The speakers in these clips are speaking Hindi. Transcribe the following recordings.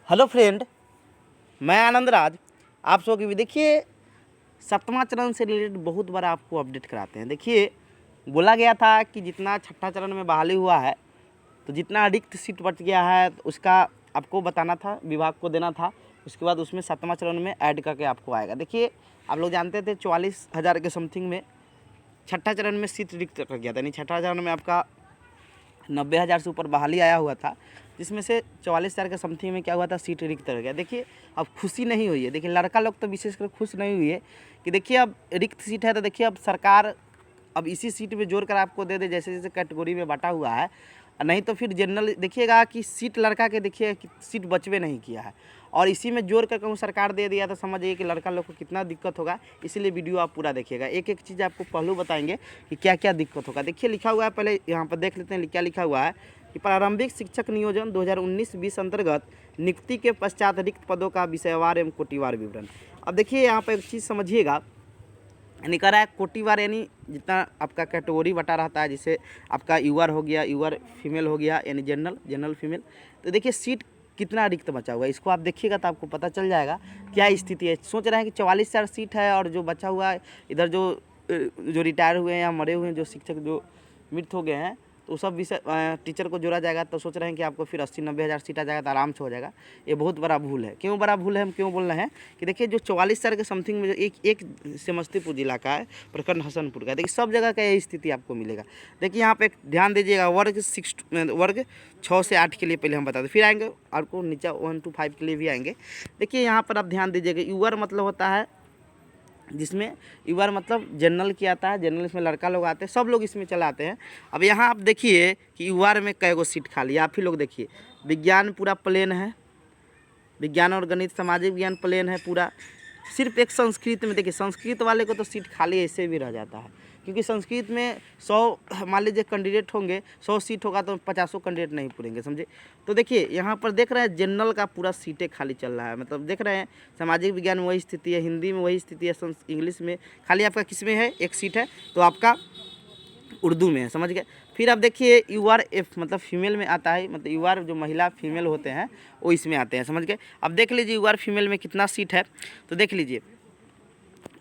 हेलो फ्रेंड, मैं आनंद राज आप सबको भी देखिए सप्तमा चरण से रिलेटेड बहुत बड़ा आपको अपडेट कराते हैं। देखिए बोला गया था कि जितना छठा चरण में बहाली हुआ है तो जितना रिक्त सीट बच गया है तो उसका आपको बताना था, विभाग को देना था। उसके बाद उसमें सप्तमा चरण में ऐड करके आपको आएगा। देखिए आप लोग जानते थे 44,000 के समथिंग में छठा चरण में सीट रिक्त रख गया था, यानी छठा चरण में आपका 90,000 से ऊपर बहाली आया हुआ था, जिसमें से 44,000 के समथिंग में क्या हुआ था, सीट रिक्त रह गया। देखिए अब खुशी नहीं हुई है। देखिए लड़का लोग तो विशेषकर खुश नहीं हुई है कि देखिए अब रिक्त सीट है तो देखिए अब सरकार अब इसी सीट में जोड़ कर आपको दे दे, जैसे जैसे कैटेगरी में बांटा हुआ है। नहीं तो फिर जनरल देखिएगा कि सीट लड़का के देखिए कि सीट बचवे नहीं किया है, और इसी में जोड़ कर कहूँ सरकार दे दिया तो समझिए कि लड़का लोग को कितना दिक्कत होगा। इसीलिए वीडियो आप पूरा देखिएगा, एक एक चीज़ आपको पहलू बताएंगे कि क्या क्या दिक्कत होगा। देखिए लिखा हुआ है, पहले यहाँ पर देख लेते हैं क्या लिखा हुआ है कि प्रारंभिक शिक्षक नियोजन 2019-20 अंतर्गत नियुक्ति के पश्चात रिक्त पदों का विषयवार एवं कोटिवार विवरण। अब देखिए यहाँ पर एक चीज़ समझिएगा, यानी कह रहा है कोटिवार, यानी जितना आपका कैटेगरी बटा रहता है, जैसे आपका यूआर हो गया, यूआर फीमेल हो गया, यानी जनरल फीमेल। तो देखिए सीट कितना रिक्त बचा हुआ है इसको आप देखिएगा तो आपको पता चल जाएगा क्या स्थिति है। सोच रहे हैं कि 44,000 सीट है और जो बचा हुआ है इधर जो रिटायर हुए हैं या मरे हुए हैं, जो शिक्षक जो मृत हो गए हैं, तो सब विषय टीचर को जोड़ा जाएगा। तो सोच रहे हैं कि आपको फिर 80-90,000 सीट आ जाएगा तो आराम से हो जाएगा। ये बहुत बड़ा भूल है। क्यों बड़ा भूल है, हम क्यों बोल रहे हैं कि देखिए जो 44,000 के समथिंग में एक समस्तीपुर जिला का है, प्रखंड हसनपुर का, देखिए सब जगह का यही स्थिति आपको मिलेगा। देखिए यहाँ पे ध्यान दीजिएगा, वर्ग 6 से 8 के लिए पहले हम बता दें, फिर आएंगे आपको नीचे 1 to 5 के लिए भी आएंगे। देखिए यहाँ पर आप ध्यान दीजिएगा, यूआर मतलब होता है जिसमें यूआर मतलब जनरल की आता है, जनरल इसमें लड़का लोग आते हैं, सब लोग इसमें चले आते हैं। अब यहाँ आप देखिए कि यूआर में कई गो सीट खाली है। आप ही लोग देखिए, विज्ञान पूरा प्लेन है, विज्ञान और गणित सामाजिक विज्ञान प्लेन है पूरा। सिर्फ एक संस्कृत में देखिए, संस्कृत वाले को तो सीट खाली ऐसे भी रह जाता है, क्योंकि संस्कृत में 100 मान लीजिए कैंडिडेट होंगे, 100 सीट होगा तो 50 कैंडिडेट नहीं पूरेंगे, समझे। तो देखिए यहाँ पर देख रहे हैं जनरल का पूरा सीटें खाली चल रहा है, मतलब देख रहे हैं सामाजिक विज्ञान में वही स्थिति है, हिंदी में वही स्थिति है, इंग्लिश में खाली आपका किस में है, एक सीट है तो आपका उर्दू में है, समझ गए। फिर आप देखिए यूआर एफ मतलब फीमेल में आता है, मतलब यूआर जो महिला फीमेल होते हैं वो इसमें आते हैं, समझ गए। अब देख लीजिए यूआर फीमेल में कितना सीट है, तो देख लीजिए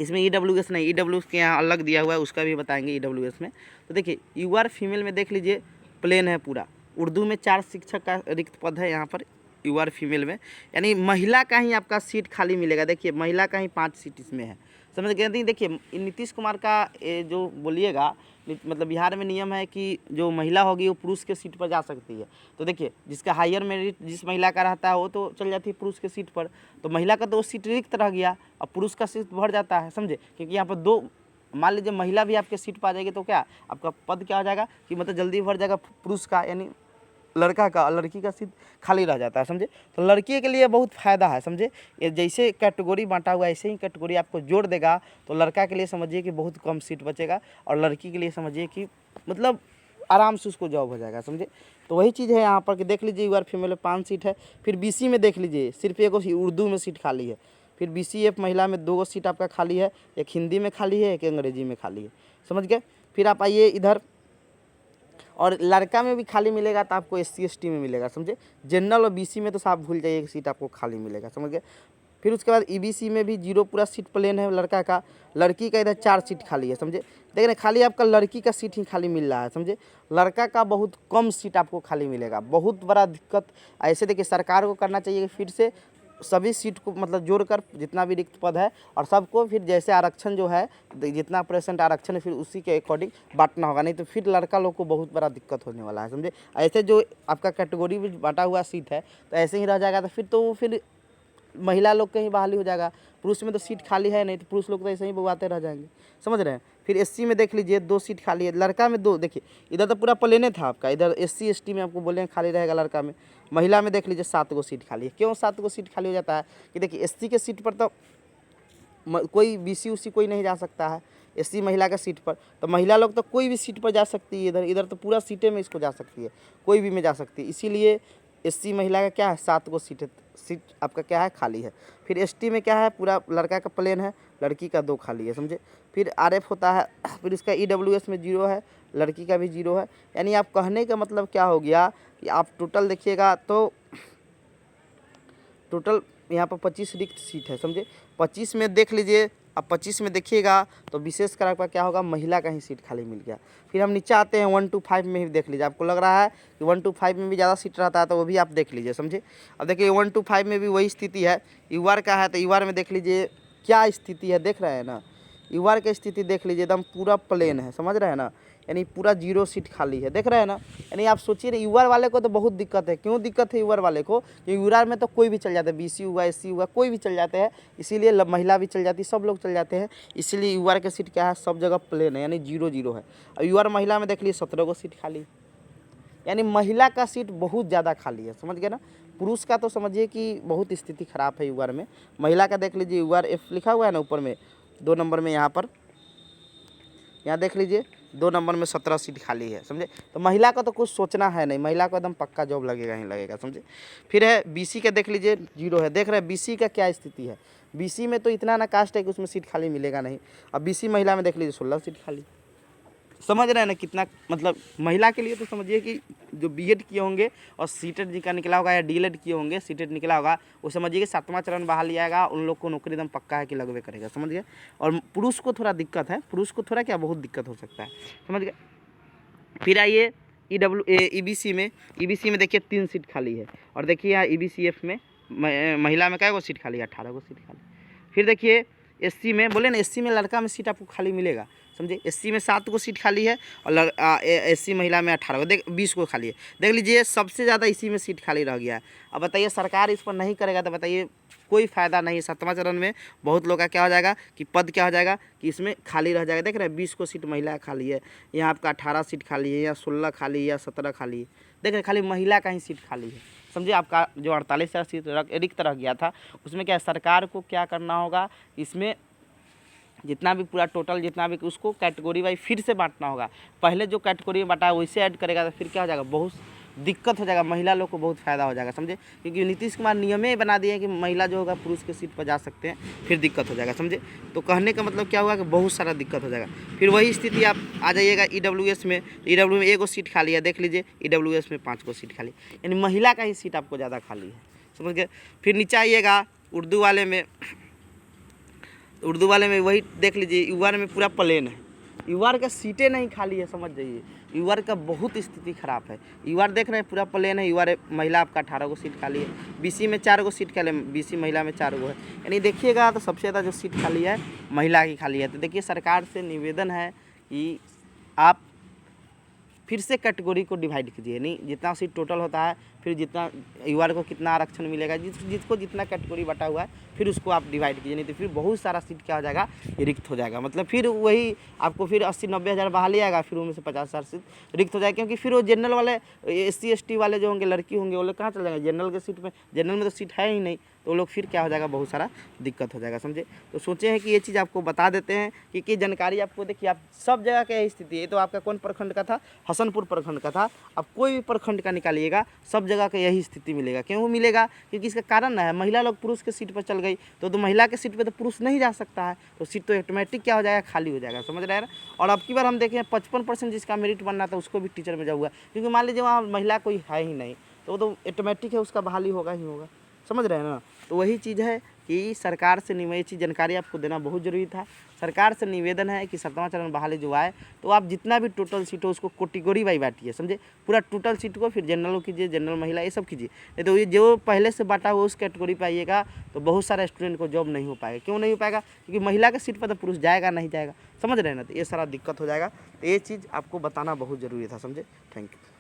इसमें ईडब्ल्यूएस नहीं, ईडब्ल्यूएस के यहाँ अलग दिया हुआ है, उसका भी बताएंगे ईडब्ल्यूएस में। तो देखिए यूआर फीमेल में देख लीजिए प्लेन है पूरा, उर्दू में 4 शिक्षक का रिक्त पद है यहाँ पर यूआर फीमेल में, यानी महिला का ही आपका सीट खाली मिलेगा। देखिए महिला का ही 5 सीट इसमें है, समझ गए। देखिए नीतीश कुमार का जो बोलिएगा, मतलब बिहार में नियम है कि जो महिला होगी वो पुरुष के सीट पर जा सकती है। तो देखिए जिसका हायर मेरिट जिस महिला का रहता है वो तो चल जाती है पुरुष के सीट पर, तो महिला का तो वो सीट रिक्त रह गया, अब पुरुष का सीट भर जाता है, समझे। क्योंकि यहाँ पर 2 मान लीजिए महिला भी आपके सीट पर आ जाएगी तो क्या आपका पद क्या हो जाएगा कि मतलब जल्दी भर जाएगा पुरुष का, यानी लड़का का, लड़की का सीट खाली रह जाता है, समझे। तो लड़की के लिए बहुत फ़ायदा है, समझे। ये जैसे कैटेगरी बांटा हुआ है ऐसे ही कैटेगरी आपको जोड़ देगा, तो लड़का के लिए समझिए कि बहुत कम सीट बचेगा, और लड़की के लिए समझिए कि मतलब आराम से उसको जॉब हो जाएगा, समझे। तो वही चीज़ है यहाँ पर कि देख लीजिए यूआर फीमेल में 5 सीट है। फिर बीसी में देख लीजिए सिर्फ एक उर्दू में सीट खाली है। फिर बीसीएफ महिला में 2 सीट आपका खाली है, एक हिंदी में खाली है, एक अंग्रेजी में खाली है, समझ गए। फिर आप आइए इधर, और लड़का में भी खाली मिलेगा तो आपको SC ST में मिलेगा, समझे। जनरल और बीसी में तो साफ भूल जाइए, एक सीट आपको खाली मिलेगा, समझ गए। फिर उसके बाद EBC में भी 0 पूरा सीट प्लेन है लड़का का, लड़की का इधर 4 सीट खाली है, समझे। देख रहे खाली आपका लड़की का सीट ही खाली मिल रहा है, समझे। लड़का का बहुत कम सीट आपको खाली मिलेगा, बहुत बड़ा दिक्कत। ऐसे देखिए सरकार को करना चाहिए कि फिर से सभी सीट को मतलब जोड़कर जितना भी रिक्त पद है और सबको फिर जैसे आरक्षण जो है जितना % आरक्षण है फिर उसी के अकॉर्डिंग बांटना होगा, नहीं तो फिर लड़का लोग को बहुत बड़ा दिक्कत होने वाला है, समझे। ऐसे जो आपका कैटेगरी में बांटा हुआ सीट है तो ऐसे ही रह जाएगा, तो फिर तो वो फिर महिला लोग कहीं बहाली हो जाएगा। पुरुष में तो सीट खाली है नहीं, तो पुरुष लोग तो ऐसे ही बउआते रह जाएंगे, समझ रहे हैं। फिर SC में देख लीजिए 2 सीट खाली है, लड़का में 2, देखिए इधर तो पूरा प्लेने था आपका, इधर SC ST में आपको बोले हैं खाली रहेगा लड़का में। महिला में देख लीजिए 7 गो सीट खाली है। क्यों 7 गो सीट खाली हो जाता है कि देखिए SC के सीट पर तो कोई BC UC कोई नहीं जा सकता है, SC महिला का सीट पर तो महिला लोग तो कोई भी सीट पर जा सकती है, इधर तो पूरा सीटें में इसको जा सकती है, कोई भी में जा सकती है। इसीलिए SC महिला का क्या है 7 गो सीट आपका क्या है खाली है। फिर ST में क्या है पूरा लड़का का प्लेन है, लड़की का 2 खाली है, समझे। फिर RF होता है, फिर इसका EWS में 0 है, लड़की का भी 0 है। यानी आप कहने का मतलब क्या हो गया कि आप टोटल देखिएगा तो टोटल यहाँ पर 25 रिक्त सीट है, समझे। 25 में देख लीजिए, अब 25 में देखिएगा तो विशेष कर आपका क्या होगा, महिला का ही सीट खाली मिल गया। फिर हम नीचे आते हैं 1 to 5 में ही देख लीजिए, आपको लग रहा है कि 1 to 5 में भी ज़्यादा सीट रहता है तो वो भी आप देख लीजिए, समझे। अब देखिए 1 to 5 में भी वही स्थिति है, यूआर का है तो यूआर में देख लीजिए क्या स्थिति है, देख रहे हैं ना। यूआर की स्थिति देख लीजिए, एकदम पूरा प्लेन है, समझ रहे हैं ना, यानी पूरा 0 सीट खाली है, देख रहे हैं ना। यानी आप सोचिए ना, यूआर वाले को तो बहुत दिक्कत है। क्यों दिक्कत है यूआर वाले को, क्योंकि यूआर में तो कोई भी चल जाता है, बीसी हुआ, एससी हुआ, कोई भी चल जाते हैं, इसीलिए महिला भी चल जाती है, सब लोग चल जाते हैं, इसीलिए यूआर की सीट क्या है, सब जगह प्लेन है, यानी 0-0 है। और यूआर महिला में देख लीजिए 17 को सीट खाली है, यानी महिला का सीट बहुत ज़्यादा खाली है, समझ गए ना। पुरुष का तो समझिए कि बहुत स्थिति खराब है यूआर में। महिला का देख लीजिए, यूआर एफ लिखा हुआ है ना ऊपर में 2 नंबर में, यहाँ पर यहाँ देख लीजिए 2 नंबर में 17 सीट खाली है, समझे। तो महिला का तो कुछ सोचना है नहीं, महिला को एकदम पक्का जॉब लगेगा ही लगेगा, समझे। फिर है बीसी का देख लीजिए 0 है, देख रहे हैं बीसी का क्या स्थिति है। बीसी में तो इतना ना कास्ट है कि उसमें सीट खाली मिलेगा नहीं। अब बीसी महिला में देख लीजिए 16 सीट खाली, समझ रहे हैं ना कितना, मतलब महिला के लिए तो समझिए कि जो बीएड किए होंगे और सीटेट जिनका निकला होगा या डीएलएड किए होंगे, सीटेट निकला होगा, वो समझिए कि 7वां चरण बहाली आएगा, उन लोग को नौकरी एकदम पक्का है कि लगवे करेगा, समझ गए। और पुरुष को थोड़ा दिक्कत है, पुरुष को थोड़ा क्या बहुत दिक्कत हो सकता है, समझ गए। फिर आइए ईबीसी में देखिए 3 सीट खाली है, और देखिए यहाँ ईबीसीएफ में महिला में क्या को सीट खाली है, 18 को सीट खाली। फिर देखिए एससी में, बोले ना एससी में लड़का में सीट आपको खाली मिलेगा, समझे। एससी में 7 को सीट खाली है और एससी महिला में 18 को, देख 20 को खाली है, देख लीजिए सबसे ज़्यादा इसी में सीट खाली रह गया है। अब बताइए सरकार इस पर नहीं करेगा तो बताइए कोई फ़ायदा नहीं। 7वां चरण में बहुत लोग का क्या हो जाएगा कि पद क्या हो जाएगा कि इसमें खाली रह जाएगा। देख रहे हैं 20 को सीट महिला खाली है, यहाँ आपका 18 सीट खाली है, या 16 खाली है, या 17 खाली है, देख रहे खाली महिला का ही सीट खाली है, समझिए। आपका जो 48 सीट रिक्त रह गया था उसमें क्या सरकार को क्या करना होगा, इसमें जितना भी पूरा टोटल जितना भी उसको कैटेगरी वाइज फिर से बांटना होगा। पहले जो कैटेगरी में बांटा है वैसे ऐड करेगा तो फिर क्या हो जाएगा, बहुत दिक्कत हो जाएगा, महिला लोग को बहुत फ़ायदा हो जाएगा, समझे। क्योंकि नीतीश कुमार नियम ही बना दिए हैं कि महिला जो होगा पुरुष के सीट पर जा सकते हैं, फिर दिक्कत हो जाएगा, समझे। तो कहने का मतलब क्या हुआ कि बहुत सारा दिक्कत हो जाएगा। फिर वही स्थिति आप आ जाइएगा ईडब्ल्यूएस में, ईडब्ल्यू में 1 सीट खाली है, देख लीजिए ईडब्ल्यूएस में 5 को सीट खाली, यानी महिला का ही सीट आपको ज़्यादा खाली है, समझ गए। फिर नीचे आइएगा उर्दू वाले में वही देख लीजिए, यूआर में पूरा प्लेन है, यूआर का सीटें नहीं खाली है, समझ जाइए। यूआर का बहुत स्थिति खराब है। यूआर देख रहे हैं पूरा प्लेन है, यूआर महिला आपका 18 को सीट खाली है, बीसी में 4 को सीट खाली है, बीसी महिला में 4 को है, यानी देखिएगा तो सबसे ज़्यादा जो सीट खाली है महिला की खाली है। तो देखिए सरकार से निवेदन है कि आप फिर से कैटेगरी को डिवाइड कीजिए, नहीं जितना सीट टोटल होता है फिर जितना यूआर को कितना आरक्षण मिलेगा, जिसको जितना कैटेगरी बटा हुआ है फिर उसको आप डिवाइड कीजिए, नहीं तो फिर बहुत सारा सीट क्या हो जाएगा, रिक्त हो जाएगा। मतलब फिर वही आपको फिर 80-90 हज़ार बहाली आएगा, फिर उनमें से 50,000 सीट रिक्त हो जाएगा। क्योंकि फिर वो जनरल वाले SC ST वाले जो होंगे, लड़की होंगे, वो लोग कहाँ चल जाएंगे जनरल के सीट में, जनरल में तो सीट है ही नहीं, तो वो लोग फिर क्या हो जाएगा, बहुत सारा दिक्कत हो जाएगा, समझे। तो सोचे हैं कि ये चीज़ आपको बता देते हैं कि जानकारी आपको देखिए, आप सब जगह का यही स्थिति है। तो आपका कौन प्रखंड का था, हसनपुर प्रखंड का था, आप कोई भी प्रखंड का निकालिएगा सब जगह का यही स्थिति मिलेगा। क्यों मिलेगा, क्योंकि इसका कारण है महिला लोग पुरुष के सीट पर चल गई, तो महिला के सीट पे तो पुरुष नहीं जा सकता है, तो सीट तो ऑटोमेटिक क्या हो जाएगा, खाली हो जाएगा, समझ रहे हैं ना। और अब की बार हम देखें 55% जिसका मेरिट बनना था उसको भी टीचर में जाऊँगा, क्योंकि मान लीजिए वहाँ महिला कोई है ही नहीं, तो वो तो ऑटोमेटिक है, उसका बहाली होगा ही होगा, समझ रहे हैं ना। तो वही चीज़ है कि सरकार से ये चीज़ जानकारी आपको देना बहुत ज़रूरी था। सरकार से निवेदन है कि 7वां चरण बहाली जो आए तो आप जितना भी टोटल सीट हो उसको कैटेगरी वाइज बांटिए, समझे। पूरा टोटल सीट को फिर जनरल कीजिए, जनरल महिला ये सब कीजिए, नहीं तो ये जो पहले से बांटा हुआ उस कैटेगरी पर आइएगा तो बहुत सारे स्टूडेंट को जॉब नहीं हो पाएगा। क्यों नहीं हो पाएगा, क्योंकि महिला के सीट पर तो पुरुष जाएगा नहीं जाएगा, समझ रहे हैं ना। तो ये सारा दिक्कत हो जाएगा, तो ये चीज़ आपको बताना बहुत ज़रूरी था, समझे। Thank you.